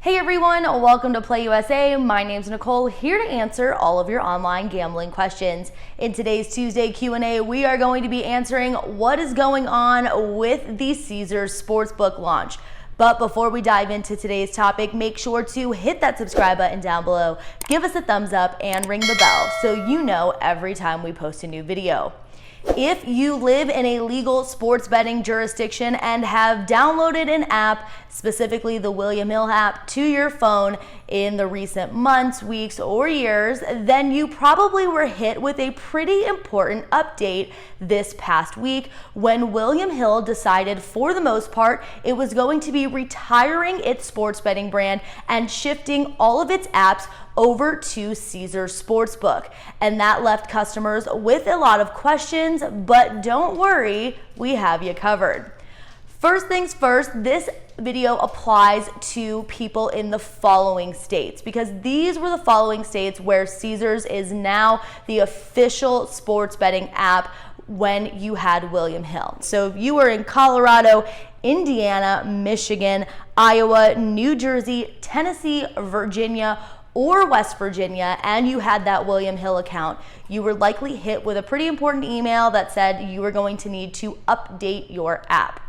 Hey everyone, welcome to Play USA. My name's Nicole, here to answer all of your online gambling questions. In today's Tuesday Q&A, we are going to be answering what is going on with the Caesars Sportsbook launch. But before we dive into today's topic, make sure to hit that subscribe button down below, give us a thumbs up, and ring the bell so you know every time we post a new video. If you live in a legal sports betting jurisdiction and have downloaded an app, specifically the William Hill app, to your phone in the recent months, weeks, or years, then you probably were hit with a pretty important update this past week when William Hill decided, for the most part, it was going to be retiring its sports betting brand and shifting all of its apps over to Caesars Sportsbook. And that left customers with a lot of questions, but don't worry, we have you covered. First things first, this video applies to people in the following states because these were the following states where Caesars is now the official sports betting app when you had William Hill. So if you were in Colorado, Indiana, Michigan, Iowa, New Jersey, Tennessee, Virginia, or West Virginia, and you had that William Hill account, you were likely hit with a pretty important email that said you were going to need to update your app.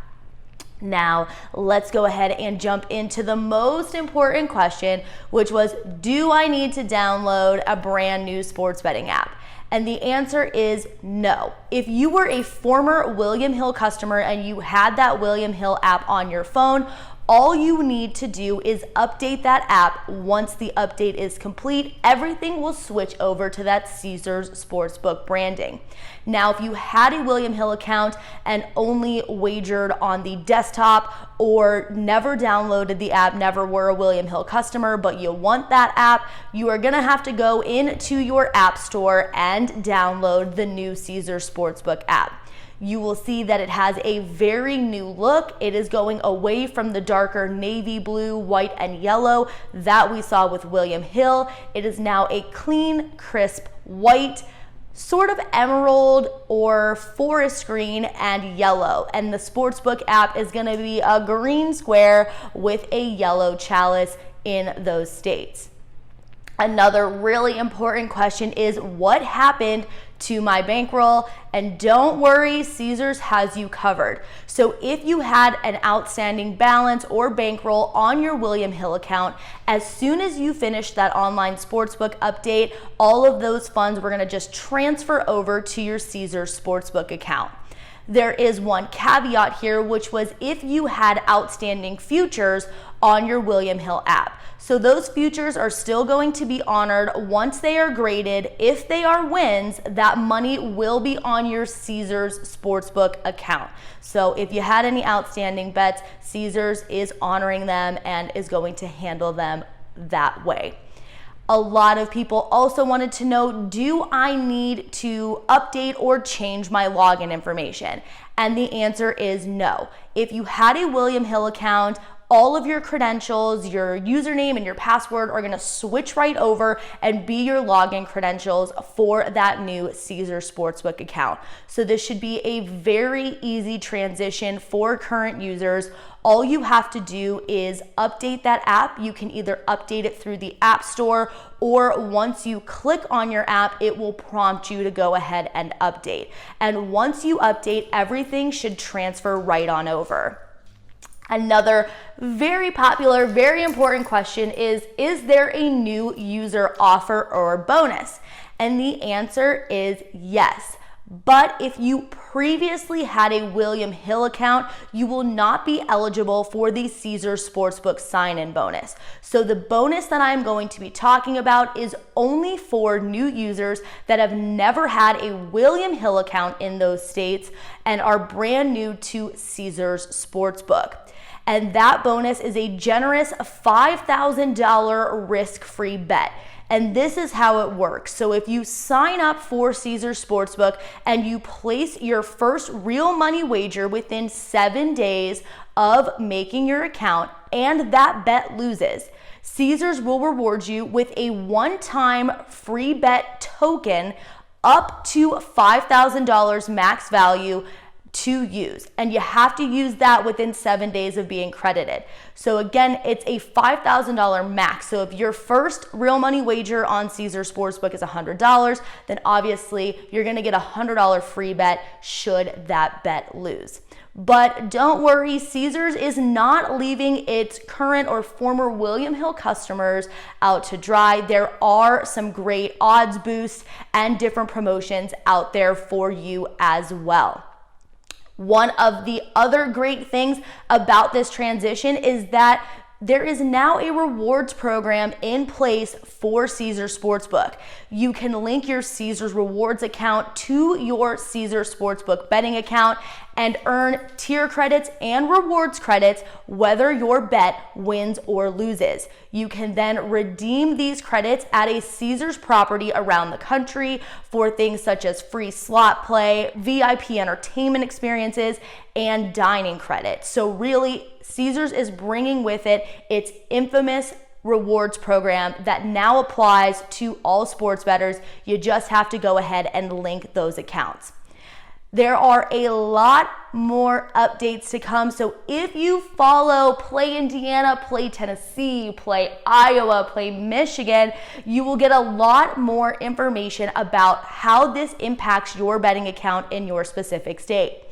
Now, let's go ahead and jump into the most important question, which was, do I need to download a brand new sports betting app? And the answer is no. If you were a former William Hill customer and you had that William Hill app on your phone, all you need to do is update that app. Once the update is complete, everything will switch over to that Caesars Sportsbook branding. Now, if you had a William Hill account and only wagered on the desktop or never downloaded the app, never were a William Hill customer, but you want that app, you are gonna have to go into your app store and download the new Caesars Sportsbook app. You will see that it has a very new look. It is going away from the darker navy blue, white, and yellow that we saw with William Hill. It is now a clean, crisp white, sort of emerald or forest green and yellow. And the Sportsbook app is gonna be a green square with a yellow chalice in those states. Another really important question is, what happened to my bankroll? And don't worry, Caesars has you covered. So if you had an outstanding balance or bankroll on your William Hill account, as soon as you finished that online sportsbook update, all of those funds were gonna just transfer over to your Caesars Sportsbook account. There is one caveat here, which was if you had outstanding futures on your William Hill app. So those futures are still going to be honored once they are graded. If they are wins, that money will be on your Caesars Sportsbook account. So if you had any outstanding bets, Caesars is honoring them and is going to handle them that way. A lot of people also wanted to know, do I need to update or change my login information? And the answer is no. If you had a William Hill account, all of your credentials, your username and your password are gonna switch right over and be your login credentials for that new Caesars Sportsbook account. So this should be a very easy transition for current users. All you have to do is update that app. You can either update it through the App Store, or once you click on your app, it will prompt you to go ahead and update. And once you update, everything should transfer right on over. Another very popular, very important question is there a new user offer or bonus? And the answer is yes. But if you previously had a William Hill account, you will not be eligible for the Caesars Sportsbook sign-in bonus. So the bonus that I'm going to be talking about is only for new users that have never had a William Hill account in those states and are brand new to Caesars Sportsbook. And that bonus is a generous $5,000 risk-free bet. And this is how it works. So if you sign up for Caesars Sportsbook and you place your first real money wager within 7 days of making your account and that bet loses, Caesars will reward you with a one-time free bet token up to $5,000 max value to use, and you have to use that within 7 days of being credited. So again, it's a $5,000 max. So if your first real money wager on Caesars Sportsbook is $100, then obviously you're gonna get a $100 free bet should that bet lose. But don't worry, Caesars is not leaving its current or former William Hill customers out to dry. There are some great odds boosts and different promotions out there for you as well. One of the other great things about this transition is that there is now a rewards program in place for Caesars Sportsbook. You can link your Caesars rewards account to your Caesars Sportsbook betting account and earn tier credits and rewards credits whether your bet wins or loses. You can then redeem these credits at a Caesars property around the country for things such as free slot play, VIP entertainment experiences, and dining credits. So really, Caesars is bringing with it its infamous rewards program that now applies to all sports bettors. You just have to go ahead and link those accounts. There are a lot more updates to come. So if you follow Play Indiana, Play Tennessee, Play Iowa, Play Michigan, you will get a lot more information about how this impacts your betting account in your specific state.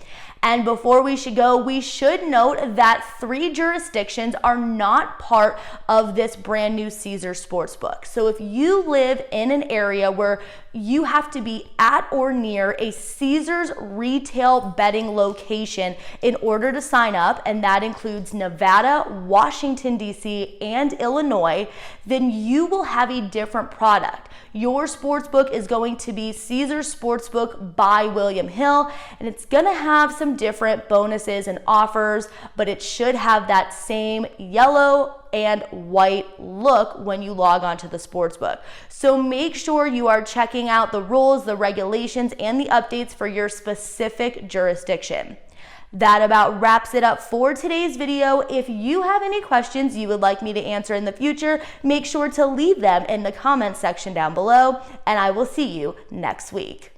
And before we should go, we should note that 3 jurisdictions are not part of this brand new Caesars Sportsbook. So if you live in an area where you have to be at or near a Caesars retail betting location in order to sign up, and that includes Nevada, Washington, D.C., and Illinois, then you will have a different product. Your sportsbook is going to be Caesars Sportsbook by William Hill, and it's gonna have some different bonuses and offers, but it should have that same yellow and white look when you log on to the sportsbook. So make sure you are checking out the rules, the regulations, and the updates for your specific jurisdiction. That about wraps it up for today's video. If you have any questions you would like me to answer in the future, make sure to leave them in the comments section down below, and I will see you next week.